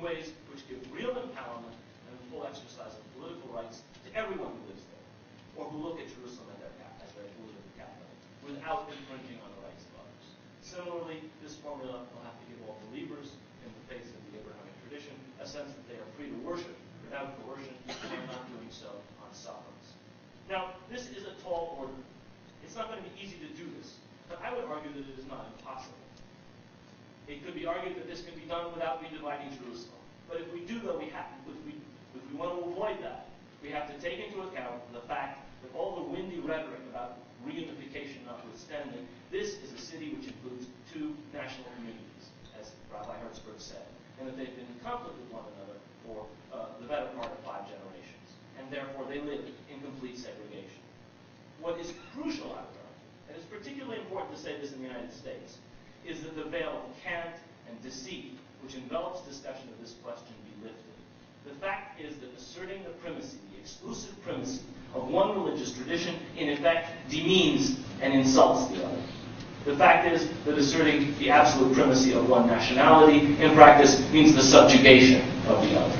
ways which give real empowerment and full exercise of political rights to everyone who lives there, or who look at Jerusalem as their political capital, without infringing on the rights of others. Similarly, this formula will have to give all believers in the faith of the Abrahamic tradition a sense that they are free to worship without coercion, and are not doing so on sufferance. Now, this is a tall order. It's not going to be easy to do this, but I would argue that it is not impossible. It could be argued that this can be done without redividing Jerusalem. But if we do, though, if we want to avoid that, we have to take into account the fact that all the windy rhetoric about reunification notwithstanding, this is a city which includes two national communities, as Rabbi Hertzberg said, and that they've been in conflict with one another for the better part of 5 generations, and therefore they live in complete segregation. What is crucial, I would argue, and it's particularly important to say this in the United States, is that the veil of cant and deceit which envelops discussion of this question be lifted. The fact is that asserting the primacy, the exclusive primacy of one religious tradition, in effect demeans and insults the other. The fact is that asserting the absolute primacy of one nationality, in practice, means the subjugation of the other.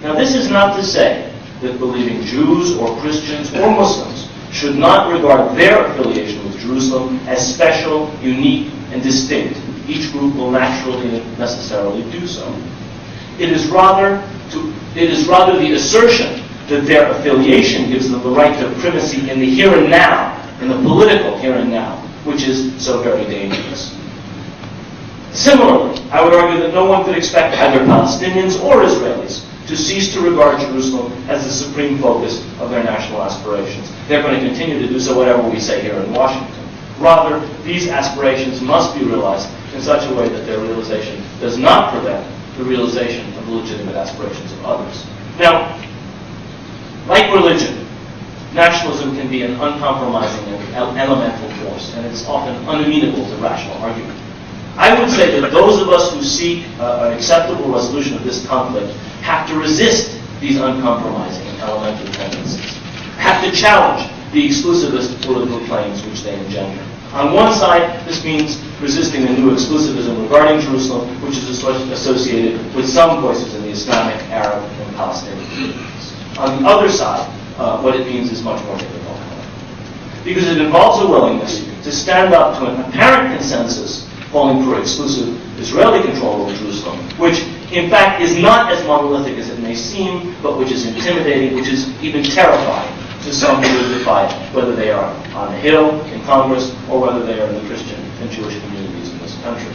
Now, this is not to say that believing Jews or Christians or Muslims should not regard their affiliation with Jerusalem as special, unique, and distinct. Each group will naturally and necessarily do so. It is rather the assertion that their affiliation gives them the right to primacy in the here and now, in the political here and now, which is so very dangerous. Similarly, I would argue that no one could expect either Palestinians or Israelis to cease to regard Jerusalem as the supreme focus of their national aspirations. They're going to continue to do so whatever we say here in Washington. Rather, these aspirations must be realized in such a way that their realization does not prevent the realization of the legitimate aspirations of others. Now, like religion, nationalism can be an uncompromising and elemental force, and it's often unamenable to rational argument. I would say that those of us who seek an acceptable resolution of this conflict have to resist these uncompromising and elemental tendencies, have to challenge the exclusivist political claims which they engender. On one side, this means resisting the new exclusivism regarding Jerusalem, which is associated with some voices in the Islamic, Arab, and Palestinian communities. On the other side, what it means is much more difficult, because it involves a willingness to stand up to an apparent consensus calling for exclusive Israeli control of Jerusalem, which in fact is not as monolithic as it may seem, but which is intimidating, which is even terrifying to some who live by it, whether they are on the Hill, in Congress, or whether they are in the Christian and Jewish communities in this country.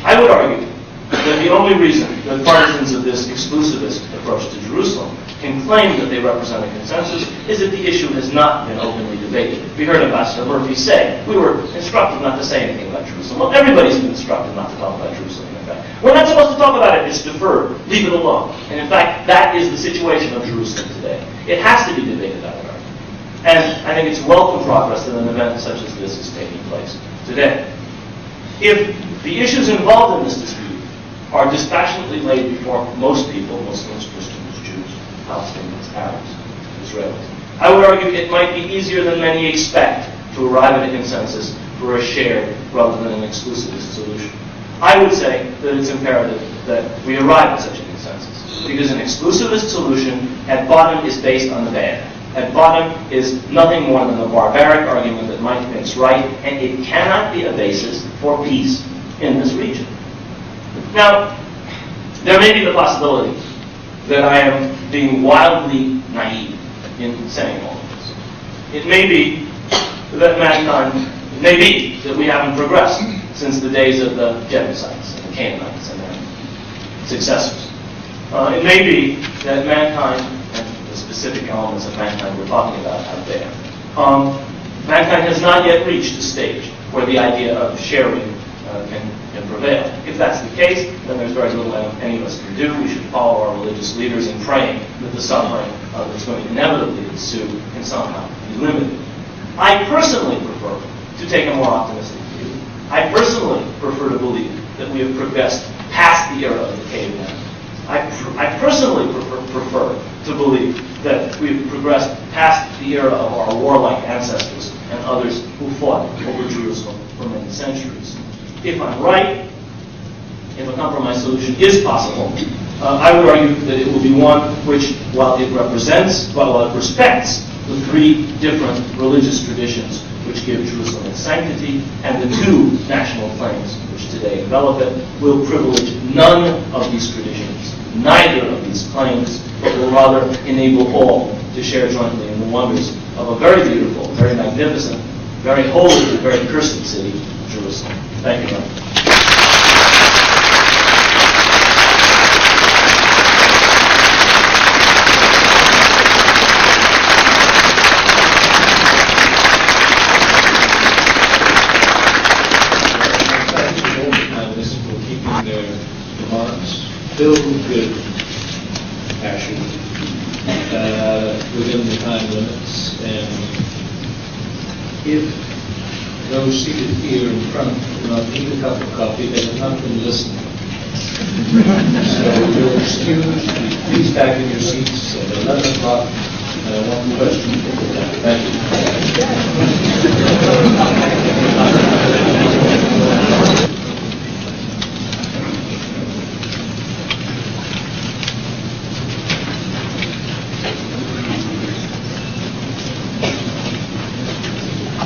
I would argue that the only reason that partisans of this exclusivist approach to Jerusalem can claim that they represent a consensus is that the issue has not been openly debated. We heard Ambassador Murphy say, we were instructed not to say anything about Jerusalem. Well, everybody's been instructed not to talk about Jerusalem, in fact. We're not supposed to talk about it. It's deferred. Leave it alone. And in fact, that is the situation of Jerusalem today. It has to be debated, I would argue. And I think it's welcome progress that an event such as this is taking place today. If the issues involved in this dispute are dispassionately laid before most people, Muslims, Christians, Jews, Palestinians, Arabs, Israelis, I would argue it might be easier than many expect to arrive at a consensus for a shared rather than an exclusivist solution. I would say that it's imperative that we arrive at such a consensus, because an exclusivist solution at bottom is based on the bad. At bottom is nothing more than a barbaric argument that might thinks right, and it cannot be a basis for peace in this region. Now, there may be the possibility that I am being wildly naive in saying all of this. It may be that mankind, it may be that we haven't progressed since the days of the Jebusites and the Canaanites and their successors. It may be that mankind, and the specific elements of mankind we're talking about out there, mankind has not yet reached a stage where the idea of sharing can prevail. If that's the case, then there's very little any of us can do. We should follow our religious leaders in praying that the suffering that's going to inevitably ensue can somehow be limited. I personally prefer to take a more optimistic view. I personally prefer to believe that we have progressed past the era of the caveman. I personally prefer to believe that we've progressed past the era of our warlike ancestors and others who fought over Jerusalem for many centuries. If I'm right, if a compromise solution is possible, I would argue that it will be one which, while it respects the three different religious traditions which give Jerusalem its sanctity and the two national claims which today envelop it, will privilege none of these traditions, neither of these claims, but will rather enable all to share jointly in the wonders of a very beautiful, very magnificent, very holy, and very cursed city, Jerusalem. Thank you very much. Filled with passion within the time limits, and if those seated here in front do not need a cup of coffee, they have not been listening. So you're excused. Please back in your seats at 11 o'clock. One question. Thank you.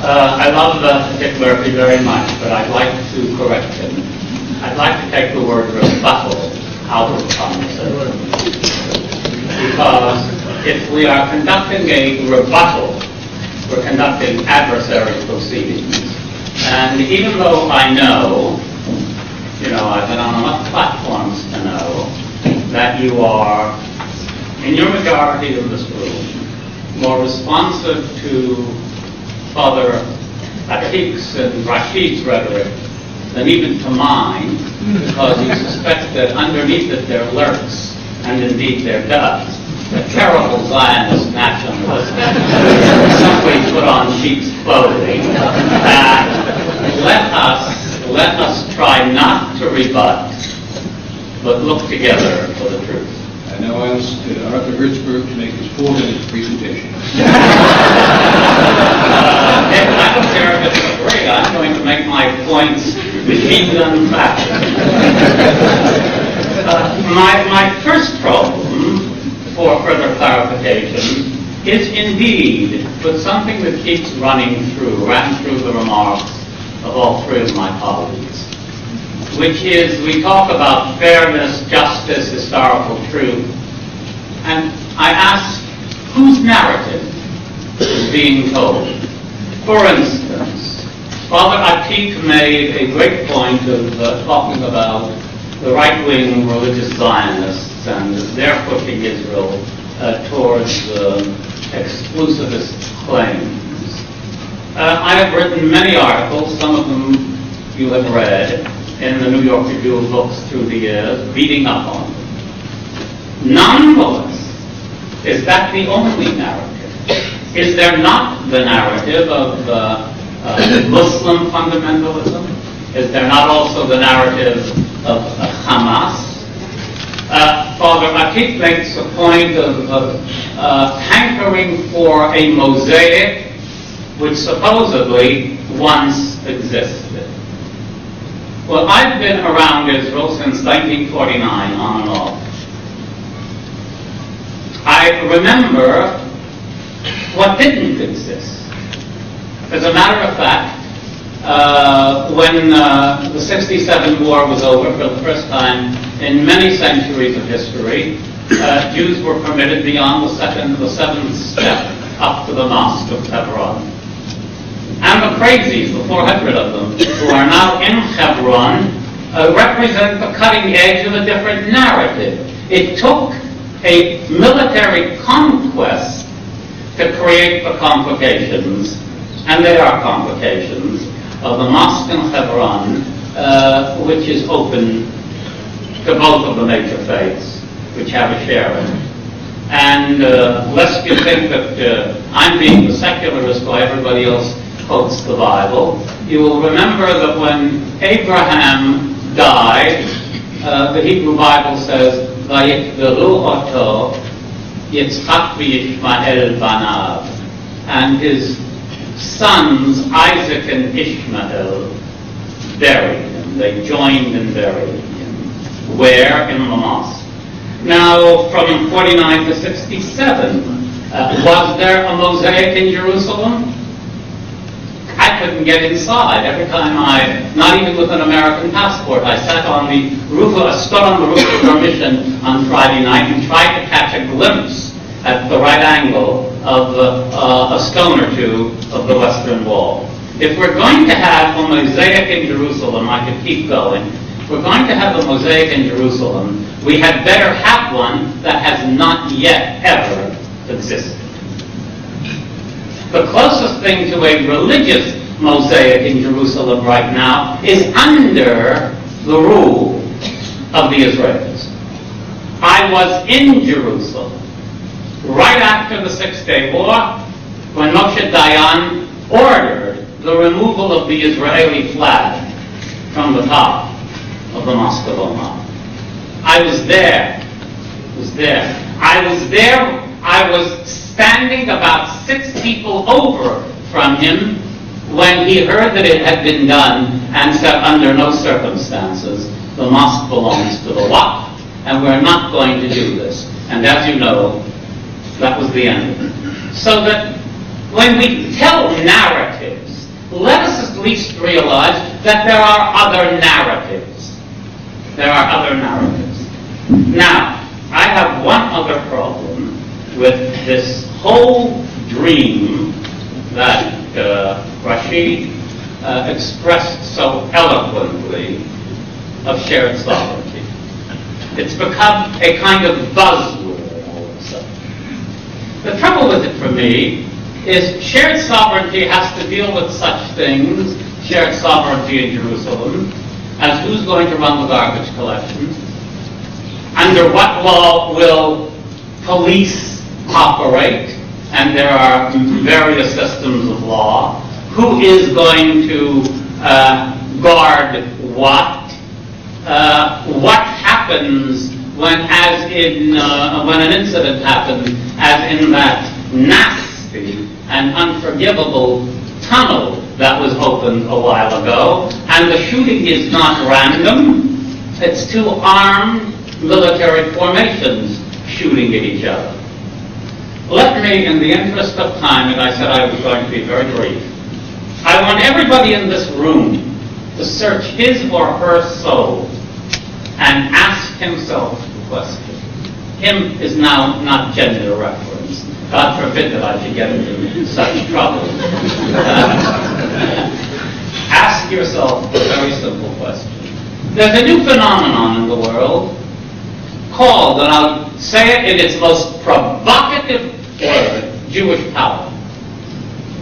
I love Dick Murphy very much, but I'd like to correct him. I'd like to take the word rebuttal out of the conversation. Because if we are conducting a rebuttal, we're conducting adversary proceedings. And even though I know, I've been on enough platforms to know that you are, in your majority in this room, more responsive to Father Atik's and Rashid's rhetoric than even to mine, because you suspect that underneath it there lurks, and indeed there does, a terrible Zionist nationalist, simply put on sheep's clothing. Let us try not to rebut, but look together for the truth. I now ask Arthur Hertzberg to make his 4-minute presentation. If I don't care if it's free, I'm going to make my points machine gun fashion. My first problem for further clarification is indeed with something that keeps ran through the remarks of all three of my colleagues, which is we talk about fairness, justice, historical truth, and I ask, whose narrative is being told? For instance, Father Atik made a great point of talking about the right-wing religious Zionists and their pushing Israel towards exclusivist claims. I have written many articles, some of them you have read, in the New York Review of Books through the years, beating up on them. Nonetheless, is that the only narrative? Is there not the narrative of Muslim fundamentalism? Is there not also the narrative of Hamas? Father Atik makes a point of hankering for a mosaic which supposedly once existed. Well, I've been around Israel since 1949, on and off. I remember what didn't exist. As a matter of fact, when the 67 war was over for the first time in many centuries of history, Jews were permitted beyond the seventh step up to the Mosque of Hebron. And the crazies, the 400 of them, who are now in Hebron, represent the cutting edge of a different narrative. It took a military conquest to create the complications, and they are complications, of the mosque in Hebron, which is open to both of the major faiths, which have a share in it. And lest you think that I'm being the secularist while everybody else quotes the Bible, you will remember that when Abraham died, the Hebrew Bible says, "Vayikberu oto Yitzchak v'Yishmael banav," and his sons Isaac and Ishmael buried him. They joined in burying him. Where? In the mosque. Now, from 49 to 67, was there a mosaic in Jerusalem? I couldn't get inside. Every time not even with an American passport, I stood on the roof of our mission on Friday night and tried to catch a glimpse at the right angle of a stone or two of the Western Wall. If we're going to have a mosaic in Jerusalem, I could keep going. If we're going to have a mosaic in Jerusalem, we had better have one that has not yet ever existed. The closest thing to a religious mosaic in Jerusalem right now is under the rule of the Israelis. I was in Jerusalem right after the Six-Day War when Moshe Dayan ordered the removal of the Israeli flag from the top of the Mosque of Omar. I was there. I was standing about 6 people over from him when he heard that it had been done and said, under no circumstances, the mosque belongs to the Waqf, and we're not going to do this. And as you know, that was the end of it. So that when we tell narratives, let us at least realize that there are other narratives. There are other narratives. Now, I have one other problem with this whole dream that Rashid expressed so eloquently of shared sovereignty. It's become a kind of buzzword all of a sudden. The trouble with it for me is shared sovereignty has to deal with such things, shared sovereignty in Jerusalem, as who's going to run the garbage collections, under what law will police operate, and there are various systems of law, who is going to guard what happens when an incident happens, as in that nasty and unforgivable tunnel that was opened a while ago, and the shooting is not random, it's 2 armed military formations shooting at each other. Let me, in the interest of time, and I said I was going to be very brief, I want everybody in this room to search his or her soul and ask himself the question. Him is now not gender reference. God forbid that I should get into such trouble. Ask yourself a very simple question. There's a new phenomenon in the world called, and I'll say it in its most provocative word, Jewish power.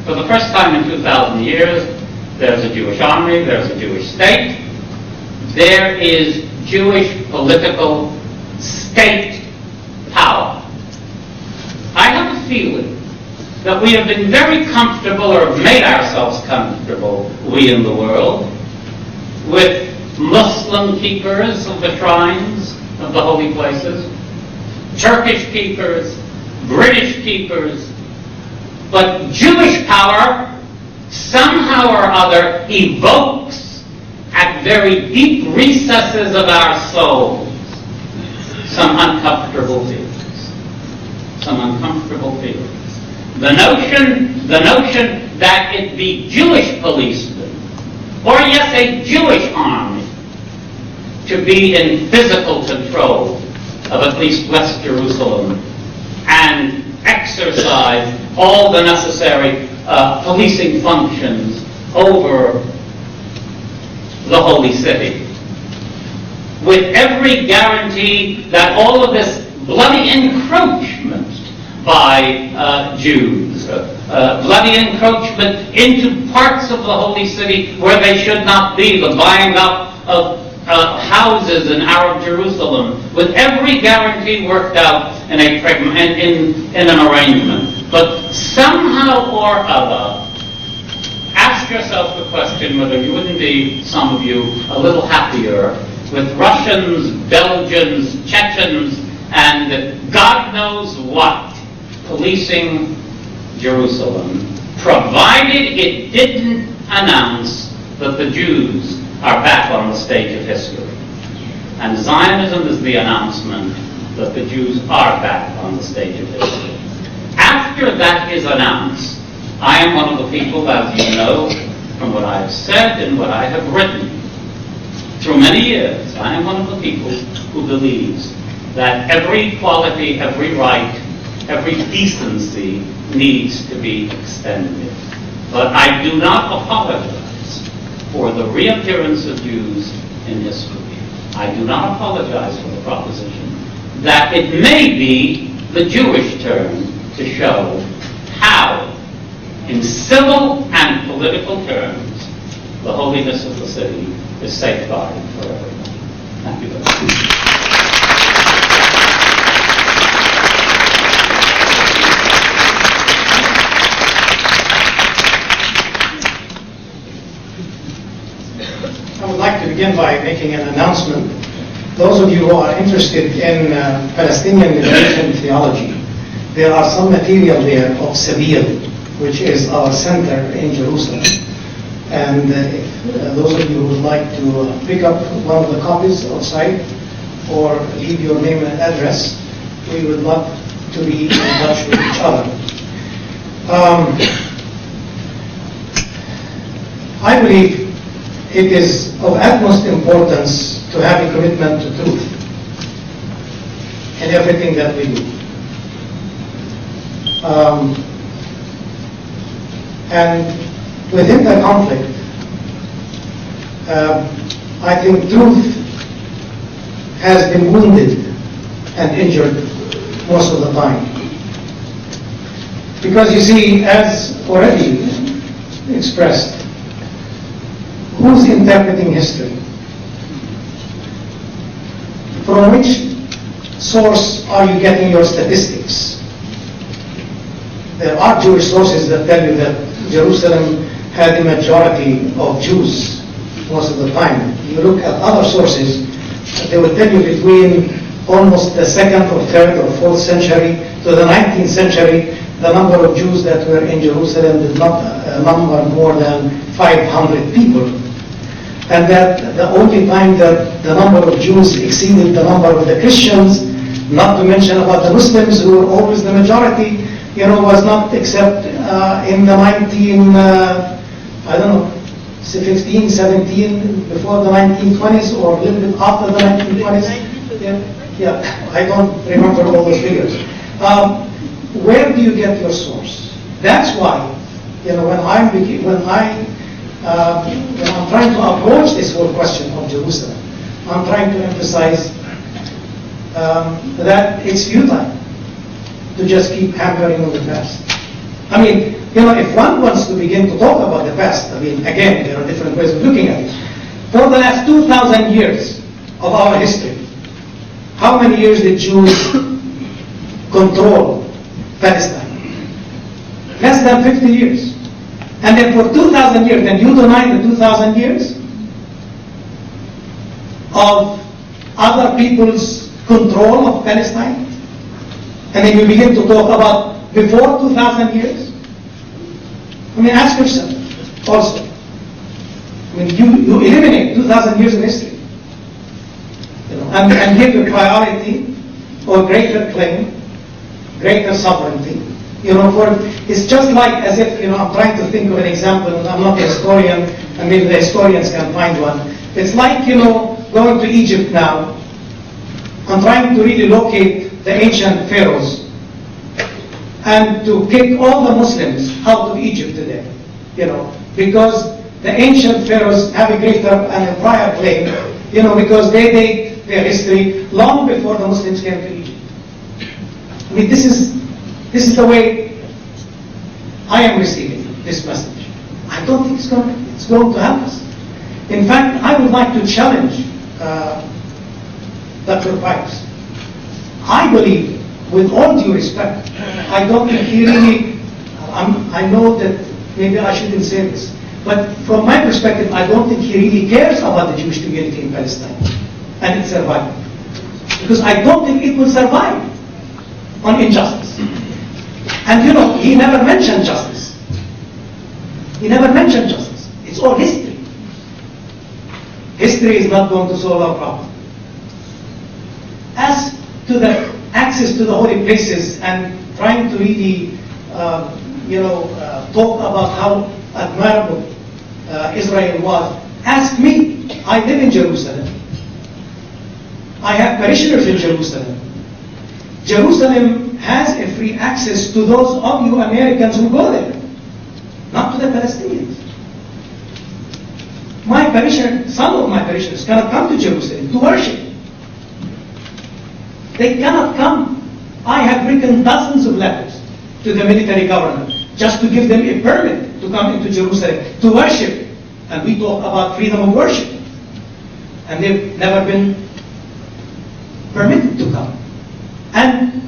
For the first time in 2,000 years, there's a Jewish army, there's a Jewish state, there is Jewish political state power. I have a feeling that we have been very comfortable, or have made ourselves comfortable, we in the world, with Muslim keepers of the shrines, of the holy places, Turkish keepers, British keepers, but Jewish power somehow or other evokes at very deep recesses of our souls some uncomfortable feelings. Some uncomfortable feelings. The notion that it be Jewish policemen, or yes, a Jewish army, to be in physical control of at least West Jerusalem and exercise all the necessary policing functions over the holy city, with every guarantee that all of this bloody encroachment by Jews, bloody encroachment into parts of the holy city where they should not be, the buying up of houses in Arab Jerusalem, with every guarantee worked out in an arrangement. But somehow or other, ask yourself the question whether you wouldn't be, some of you, a little happier with Russians, Belgians, Chechens, and God knows what policing Jerusalem, provided it didn't announce that the Jews are back on the stage of history. And Zionism is the announcement that the Jews are back on the stage of history. After that is announced, I am one of the people, as you know, from what I have said and what I have written, through many years, I am one of the people who believes that every quality, every right, every decency needs to be extended. But I do not apologize for the reappearance of Jews in history. I do not apologize for the proposition that it may be the Jewish turn to show how, in civil and political terms, the holiness of the city is safeguarded for everyone. Thank you very much. I would like to begin by making an announcement. Those of you who are interested in Palestinian liberation theology, there are some material there of Sabil, which is our center in Jerusalem. And if those of you who would like to pick up one of the copies outside or leave your name and address, we would love to be in touch with each other. I believe it is of utmost importance to have a commitment to truth in everything that we do. And within the conflict, I think truth has been wounded and injured most of the time. Because you see, as already expressed, who's interpreting history? From which source are you getting your statistics? There are Jewish sources that tell you that Jerusalem had a majority of Jews most of the time. You look at other sources, they will tell you between almost the 2nd or 3rd or 4th century to the 19th century, the number of Jews that were in Jerusalem did not number more than 500 people. And that the only time that the number of Jews exceeded the number of the Christians, not to mention about the Muslims who were always the majority, was not except in the 15, 17, before the 1920s, or a little bit after the 1920s. Yeah, I don't remember all those figures. Where do you get your source? That's why, when I'm trying to approach this whole question of Jerusalem, I'm trying to emphasize that it's futile to just keep hammering on the past. I mean, if one wants to begin to talk about the past, again, there are different ways of looking at it. For the last 2,000 years of our history, how many years did Jews control Palestine? Less than 50 years. And then for 2,000 years, and you deny the 2,000 years of other people's control of Palestine? And then you begin to talk about before 2,000 years? Ask yourself also. You eliminate 2,000 years of history. And give the priority or greater claim, greater sovereignty. It's just like as if, I'm trying to think of an example, and I'm not a historian, and maybe the historians can find one. It's like, going to Egypt now, and trying to really locate the ancient pharaohs, and to kick all the Muslims out of Egypt today, because the ancient pharaohs have a greater and a prior claim, because they date their history long before the Muslims came to Egypt. This is the way I am receiving this message. I don't think it's going to help us. In fact, I would like to challenge Dr. Pipes. I believe, with all due respect, I don't think he really, I know that maybe I shouldn't say this, but from my perspective, I don't think he really cares about the Jewish community in Palestine and its survival. Because I don't think it will survive on injustice. And he never mentioned justice. He never mentioned justice. It's all history. History is not going to solve our problem. As to the access to the holy places and trying to really, talk about how admirable Israel was, ask me. I live in Jerusalem. I have parishioners in Jerusalem. Jerusalem has a free access to those of you Americans who go there, not to the Palestinians. Some of my parishioners cannot come to Jerusalem to worship. They cannot come. I have written dozens of letters to the military government just to give them a permit to come into Jerusalem to worship. And we talk about freedom of worship. And they've never been permitted to come. And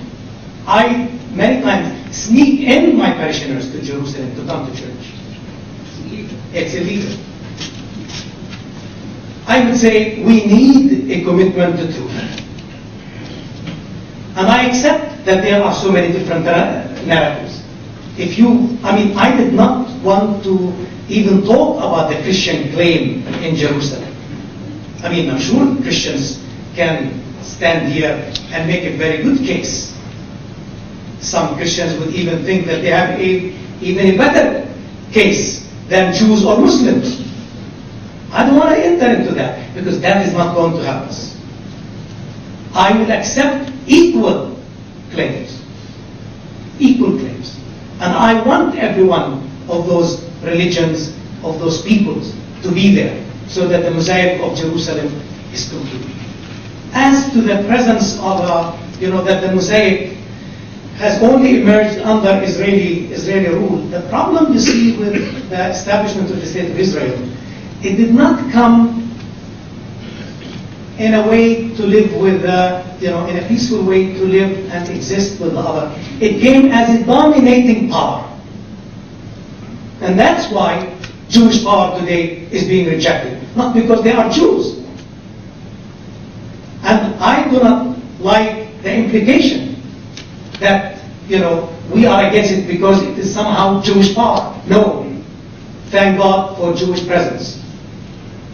I, many times, sneak in my parishioners to Jerusalem to come to church. It's illegal. I would say we need a commitment to truth. And I accept that there are so many different narratives. I did not want to even talk about the Christian claim in Jerusalem. I'm sure Christians can stand here and make a very good case. Some Christians would even think that they have even a better case than Jews or Muslims. I don't want to enter into that, because that is not going to help us. I will accept equal claims. Equal claims. And I want every one of those religions, of those peoples, to be there, so that the mosaic of Jerusalem is complete. As to the presence of, that the mosaic has only emerged under Israeli rule, the problem you see with the establishment of the State of Israel, it did not come in a way to live with, in a peaceful way to live and exist with the other. It came as a dominating power. And that's why Jewish power today is being rejected. Not because they are Jews. And I do not like the implication that, we are against it because it is somehow Jewish power. No. Thank God for Jewish presence.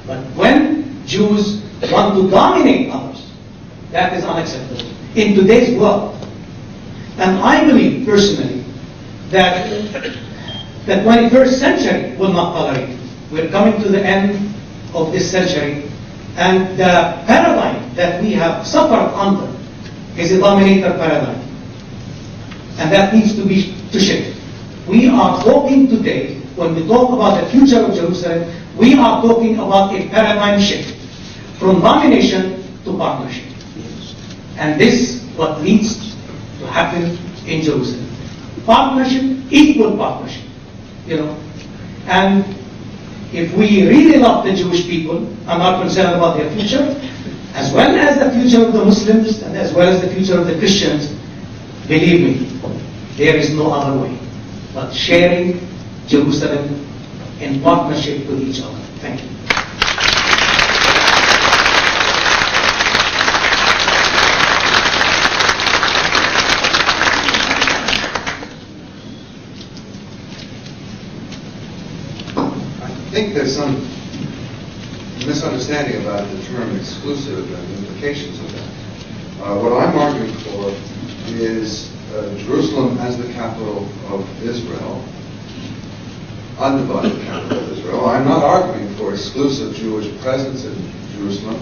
But when Jews want to dominate others, that is unacceptable in today's world. And I believe personally that the 21st century will not tolerate it. We're coming to the end of this century, and the paradigm that we have suffered under is a dominator paradigm. And that needs to shift. We are talking today, when we talk about the future of Jerusalem, we are talking about a paradigm shift from domination to partnership. And this is what needs to happen in Jerusalem. Partnership, equal partnership. And if we really love the Jewish people and are concerned about their future, as well as the future of the Muslims and as well as the future of the Christians, believe me, there is no other way but sharing Jerusalem in partnership with each other. Thank you. I think there's some misunderstanding about the term exclusive and the implications of that. What I'm arguing for is Jerusalem as the capital of Israel, undivided capital of Israel. I'm not arguing for exclusive Jewish presence in Jerusalem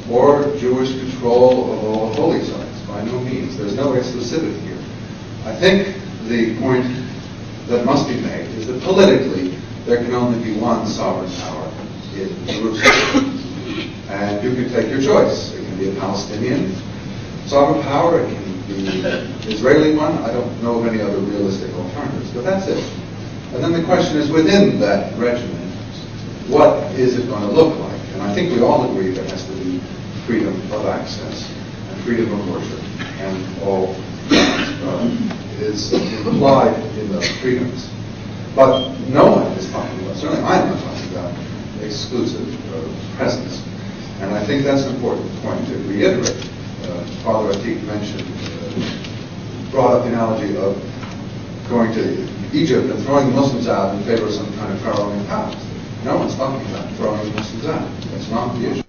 or Jewish control of all holy sites. By no means. There's no exclusivity here. I think the point that must be made is that politically there can only be one sovereign power in Jerusalem. And you can take your choice. It can be a Palestinian sovereign power, it can be an Israeli one. I don't know of any other realistic alternatives, but that's it. And then the question is, within that regimen, what is it going to look like? And I think we all agree there has to be freedom of access and freedom of worship, and all is implied in those freedoms. But no one is talking about, certainly I'm not talking about exclusive presence. And I think that's an important point to reiterate. Father Atik mentioned, brought up the analogy of going to Egypt and throwing the Muslims out in favor of some kind of pharaoh in power. No one's talking about throwing the Muslims out. That's not the issue.